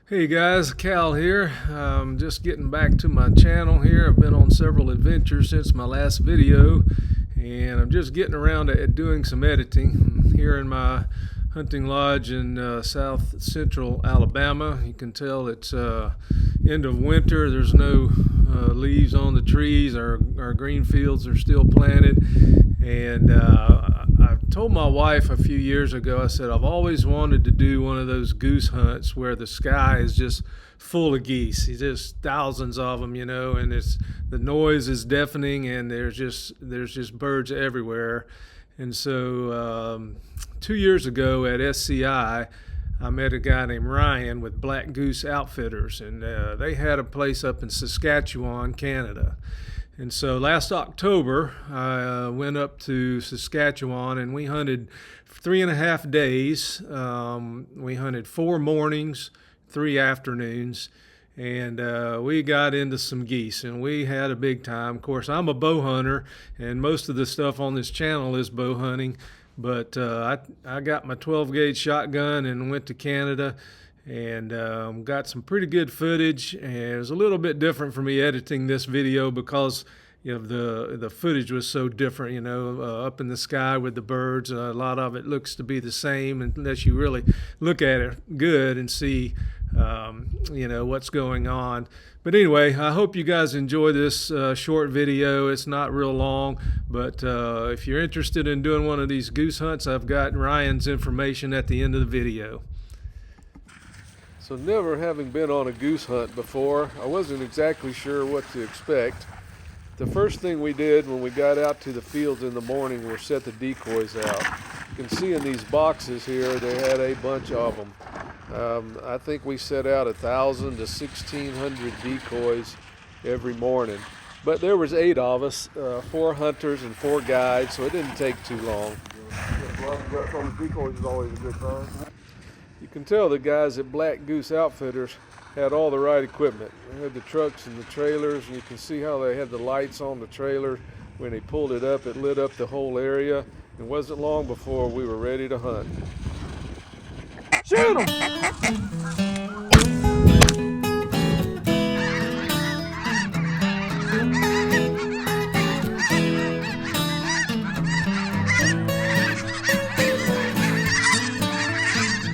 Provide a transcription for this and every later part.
Hey guys, Cal here. Just getting back to my channel here. I've been on several adventures since my last video, and I'm just getting around to doing some editing. I'm here in my hunting lodge in south central Alabama. You can tell it's end of winter. There's no leaves on the trees. Our green fields are still planted, and I told my wife a few years ago, I said, I've always wanted to do one of those goose hunts where the sky is just full of geese. It's just thousands of them, and the noise is deafening, and there's just birds everywhere. And so 2 years ago at SCI, I met a guy named Ryan with Black Goose Outfitters, and they had a place up in Saskatchewan, Canada. And so last October, I went up to Saskatchewan and we hunted 3.5 days. We hunted 4 mornings, 3 afternoons, and we got into some geese and we had a big time. Of course, I'm a bow hunter and most of the stuff on this channel is bow hunting, but I got my 12 gauge shotgun and went to Canada and got some pretty good footage. And it was a little bit different for me editing this video because the footage was so different, up in the sky with the birds. A lot of it looks to be the same unless you really look at it good and see what's going on. But anyway, I hope you guys enjoy this short video. It's not real long, but if you're interested in doing one of these goose hunts, I've got Ryan's information at the end of the video. So never having been on a goose hunt before, I wasn't exactly sure what to expect. The first thing we did when we got out to the fields in the morning was set the decoys out. You can see in these boxes here, they had a bunch of them. I think we set out 1,000 to 1,600 decoys every morning. But there was 8 of us, 4 hunters and 4 guides, so it didn't take too long. Decoys is always a good time. You can tell the guys at Black Goose Outfitters had all the right equipment. They had the trucks and the trailers, and you can see how they had the lights on the trailer. When they pulled it up, it lit up the whole area. It wasn't long before we were ready to hunt. Shoot 'em!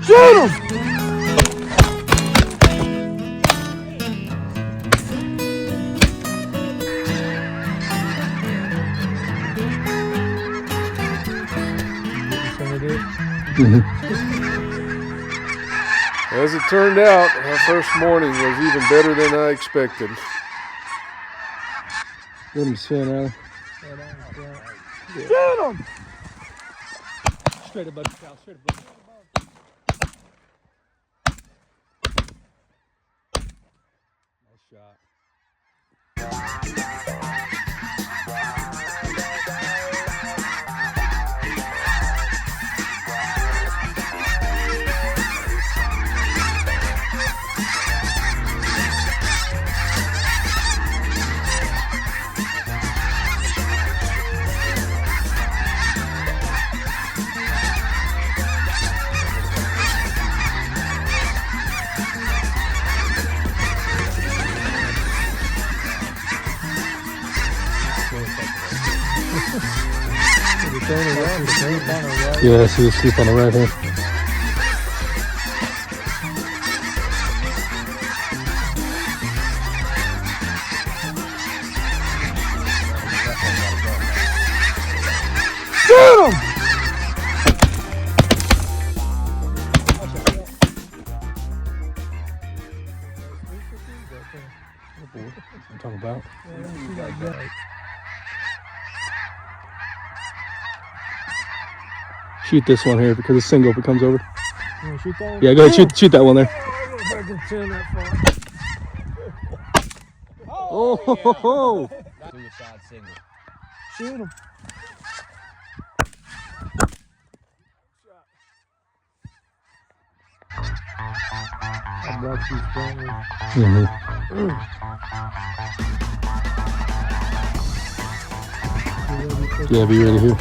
Shoot 'em! As it turned out, our first morning was even better than I expected. Let him spin out. Shoot 'em! Straight above the cow, straight above. Nice shot. Yeah, see the sleep on the right here. Shoot 'em! I'm talking about. Shoot this one here because it's single if it comes over. You wanna shoot that one? Yeah, go ahead, shoot that one there. I don't know if I can turn that far. Oh, ho, ho, ho. Suicide single. Shoot 'em. Yeah, be ready here.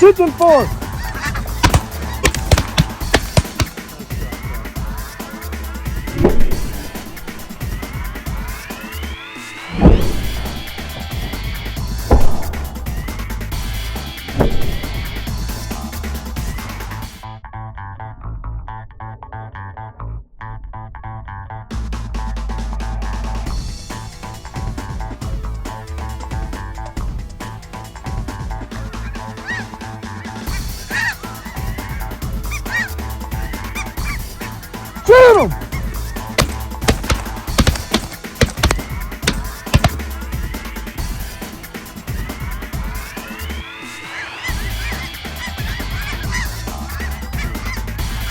Shoot them four. Shoot them!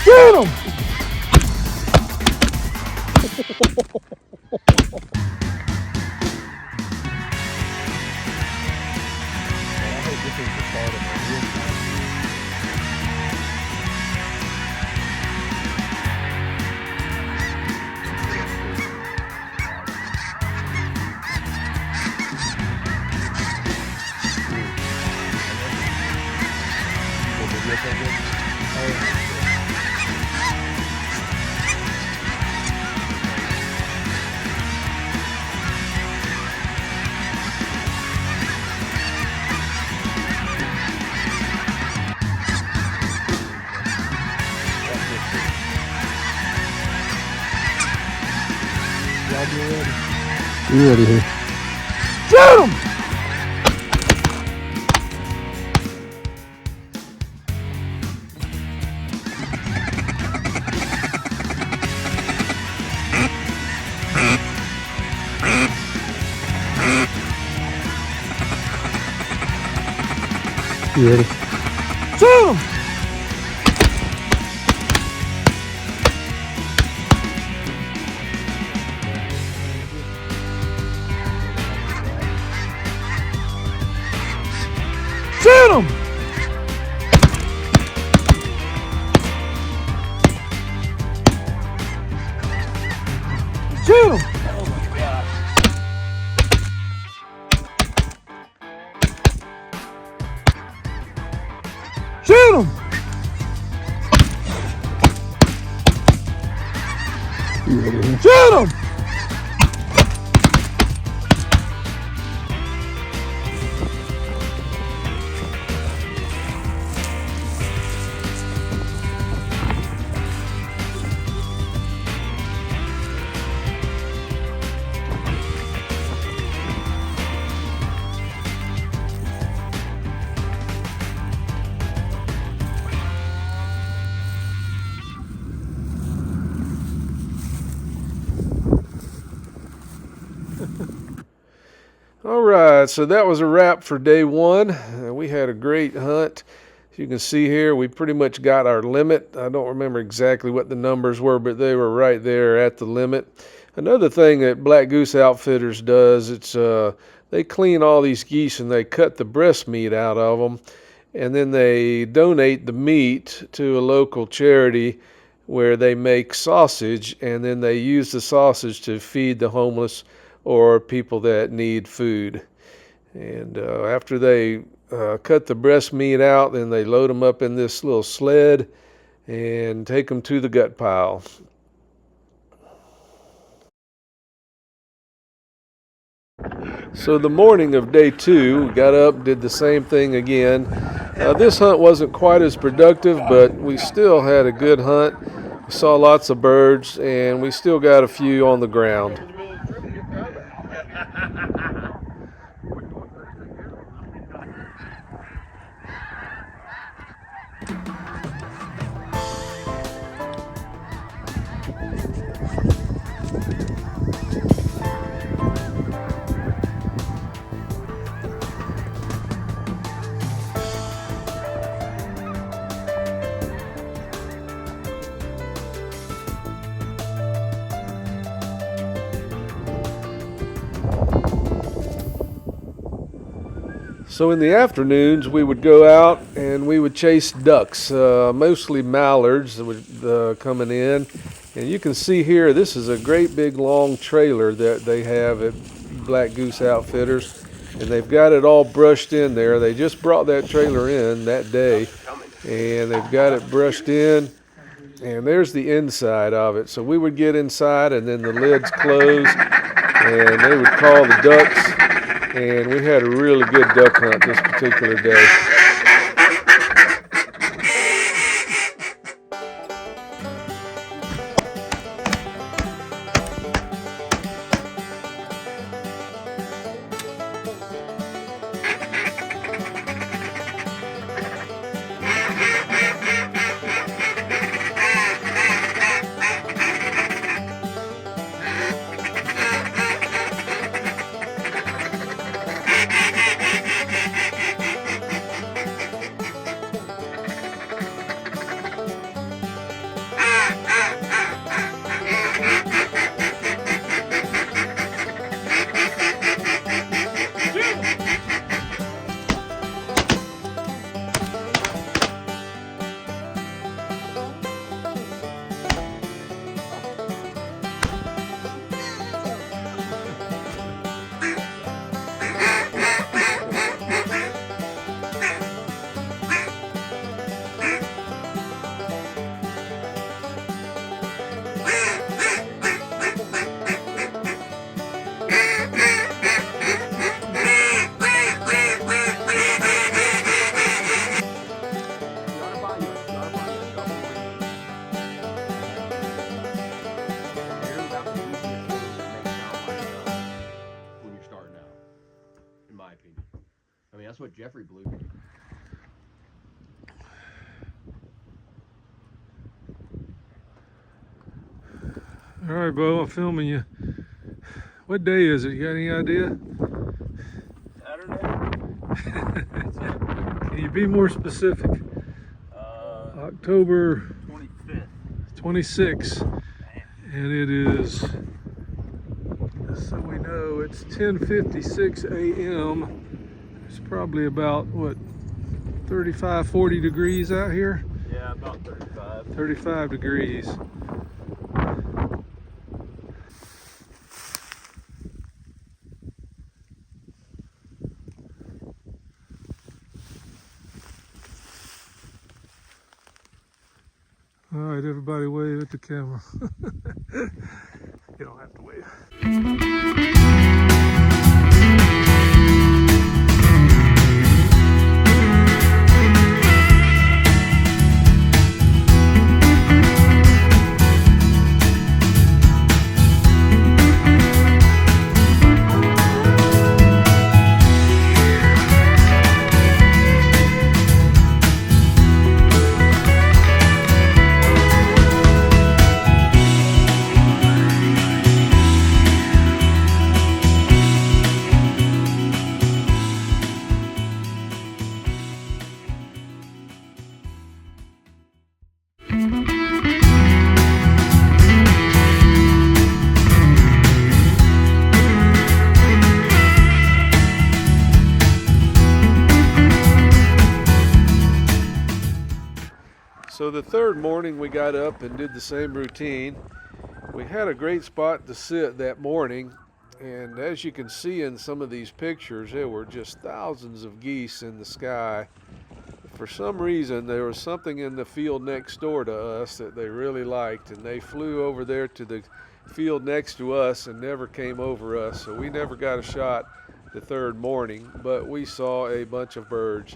Shoot them! You ready here? Shoot him! You ready? Shoot him! Shoot him! Shoot him! Oh my God. Shoot him! You ready? Shoot him! All right, so that was a wrap for day one. We had a great hunt. As you can see here, we pretty much got our limit. I don't remember exactly what the numbers were, but they were right there at the limit. Another thing that Black Goose Outfitters does, they clean all these geese and they cut the breast meat out of them, and then they donate the meat to a local charity where they make sausage, and then they use the sausage to feed the homeless or people that need food. And after they cut the breast meat out, then they load them up in this little sled and take them to the gut pile. So the morning of day two, we got up, did the same thing again. This hunt wasn't quite as productive, but we still had a good hunt. We saw lots of birds, and we still got a few on the ground. So in the afternoons, we would go out and we would chase ducks, mostly mallards that would coming in. And you can see here, this is a great big long trailer that they have at Black Goose Outfitters. and they've got it all brushed in there. They just brought that trailer in that day, and they've got it brushed in, and there's the inside of it. So we would get inside, and then the lids close, and they would call the ducks, and we had a really good duck hunt this particular day. I mean, that's what Jeffrey blew. All right, Bo, I'm filming you. What day is it? You got any idea? Saturday? Can you be more specific? October 25th. 26th. And it is, so we know, it's 10:56 a.m. It's probably about, what, 35, 40 degrees out here? Yeah, about 35. 35 degrees. All right, everybody wave at the camera. You don't have to wave. So the third morning we got up and did the same routine. We had a great spot to sit that morning, and as you can see in some of these pictures, there were just thousands of geese in the sky. For some reason, there was something in the field next door to us that they really liked, and they flew over there to the field next to us and never came over us, so we never got a shot the third morning, but we saw a bunch of birds.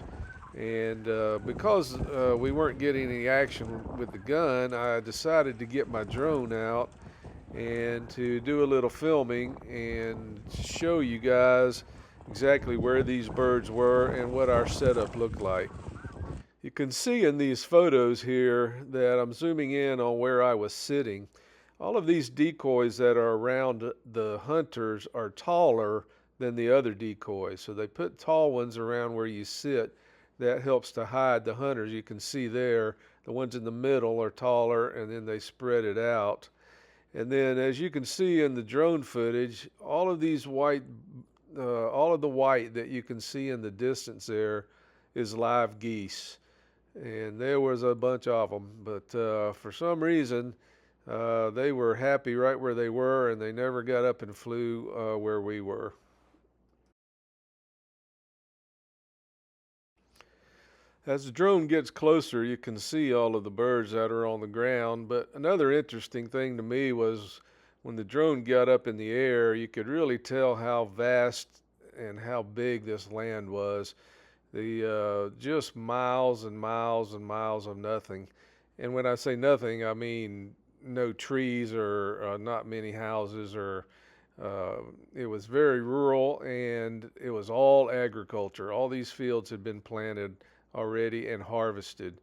And because we weren't getting any action with the gun, I decided to get my drone out and to do a little filming and show you guys exactly where these birds were and what our setup looked like. You can see in these photos here that I'm zooming in on where I was sitting. All of these decoys that are around the hunters are taller than the other decoys, so they put tall ones around where you sit. That helps to hide the hunters. You can see there, the ones in the middle are taller, and then they spread it out. And then, as you can see in the drone footage, all of these white, all of the white that you can see in the distance there is live geese. And there was a bunch of them, but for some reason, they were happy right where they were, and they never got up and flew where we were. As the drone gets closer, you can see all of the birds that are on the ground. But another interesting thing to me was when the drone got up in the air, you could really tell how vast and how big this land was. Just miles and miles and miles of nothing. And when I say nothing, I mean no trees or not many houses, or it was very rural, and it was all agriculture. All these fields had been planted already and harvested,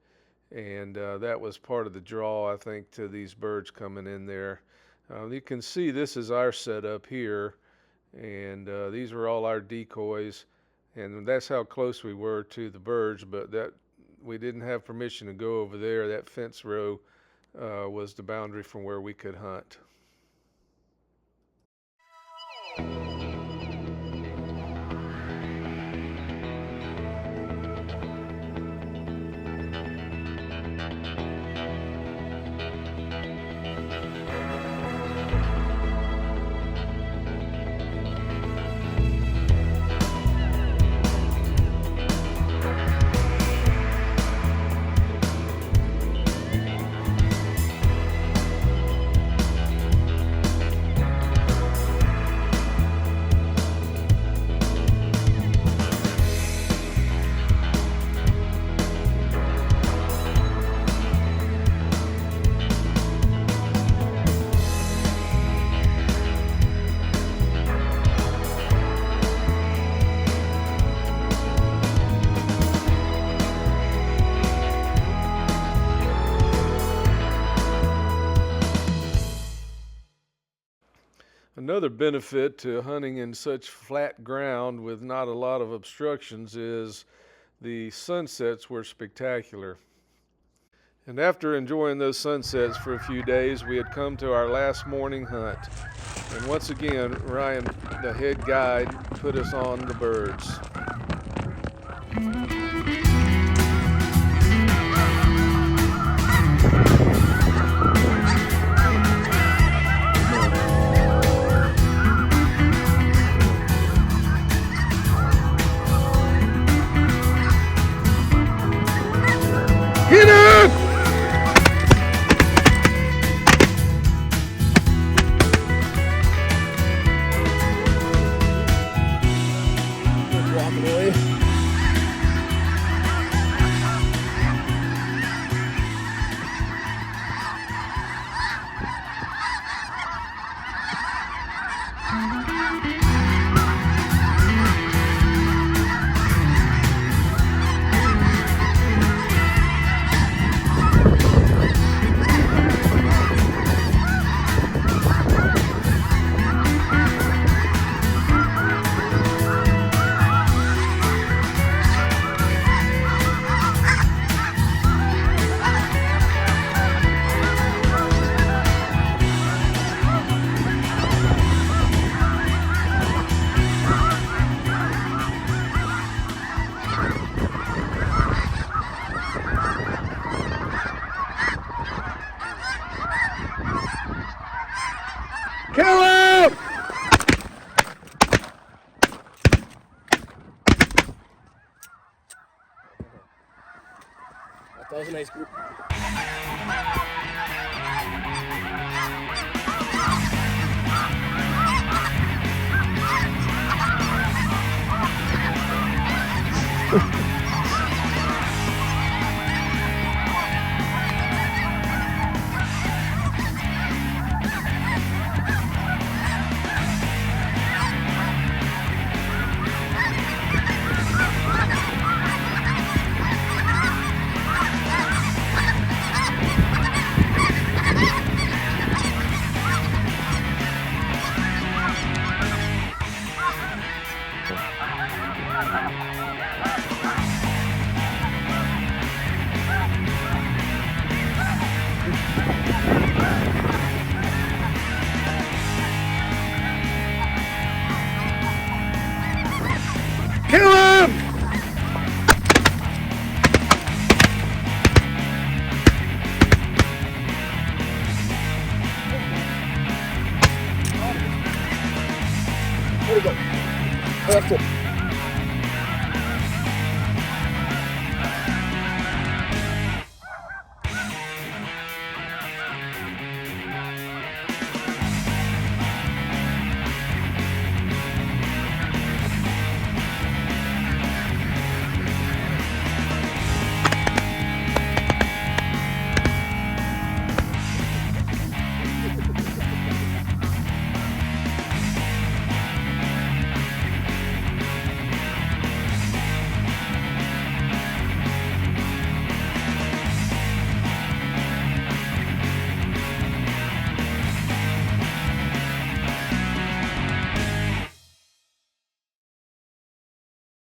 and that was part of the draw, I think, to these birds coming in there. You can see this is our setup here, and these were all our decoys, and that's how close we were to the birds. But that we didn't have permission to go over there. That fence row was the boundary from where we could hunt. Another benefit to hunting in such flat ground with not a lot of obstructions is the sunsets were spectacular. And after enjoying those sunsets for a few days, we had come to our last morning hunt. And once again, Ryan, the head guide, put us on the birds. Hit it! Just walking away. Kill him! That was a nice group. Kill him! Where'd he go? Oh, that's it.